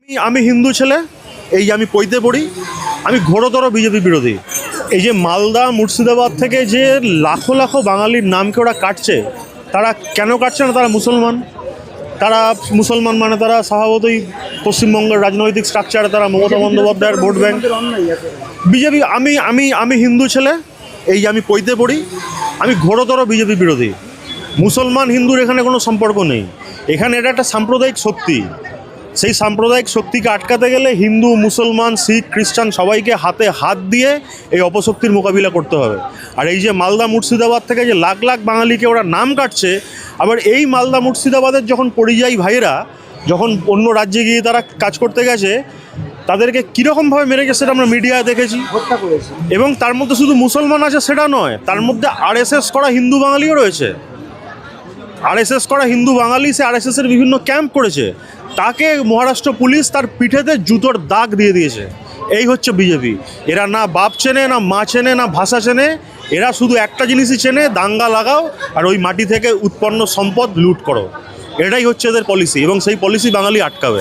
আমি হিন্দু ছেলে, এই যে আমি পইতে পড়ি, আমি ঘোরতর বিজেপি বিরোধী। এই যে মালদা মুর্শিদাবাদ থেকে যে লাখো লাখো বাঙালির নামকে ওরা কাটছে, তারা কেন কাটছে না? তারা মুসলমান মানে তারা স্বভাবতই পশ্চিমবঙ্গের রাজনৈতিক স্ট্রাকচারে তারা মমতা বন্দ্যোপাধ্যায়ের ভোট ব্যাংক। বিজেপি আমি আমি আমি হিন্দু ছেলে, এই যে আমি পইতে পড়ি, আমি ঘোরতর বিজেপি বিরোধী। মুসলমান হিন্দুর এখানে কোনো সম্পর্ক নেই। এখানে এটা একটা সাম্প্রদায়িক শক্তি। সেই সাম্প্রদায়িক শক্তিকে আটকাতে গেলে হিন্দু, মুসলমান, শিখ, খ্রিস্টান সবাইকে হাতে হাত দিয়ে এই অপশক্তির মোকাবিলা করতে হবে। আর এই যে মালদা মুর্শিদাবাদ থেকে যে লাখ লাখ বাঙালিকে ওরা নাম কাটছে, আবার এই মালদা মুর্শিদাবাদের যখন পরিযায়ী ভাইয়েরা যখন অন্য রাজ্যে গিয়ে তারা কাজ করতে গেছে, তাদেরকে কীরকমভাবে মেরেছে সেটা আমরা মিডিয়ায় দেখেছি। এবং তার মধ্যে শুধু মুসলমান আছে সেটা নয়, তার মধ্যে আরএসএস করা হিন্দু বাঙালিও রয়েছে। আরএসএস করা হিন্দু বাঙালি সে আরএসএসের বিভিন্ন ক্যাম্প করেছে, তাকে মহারাষ্ট্র পুলিশ তার পিঠেতে জুতোর দাগ দিয়ে দিয়েছে। এই হচ্ছে বিজেপি। এরা না বাপ চেনে, না মা চেনে, না ভাষা চেনে। এরা শুধু একটা জিনিসই চেনে, দাঙ্গা লাগাও আর ওই মাটি থেকে উৎপন্ন সম্পদ লুট করো। এটাই হচ্ছে এদের পলিসি, এবং সেই পলিসি বাঙালি আটকাবে।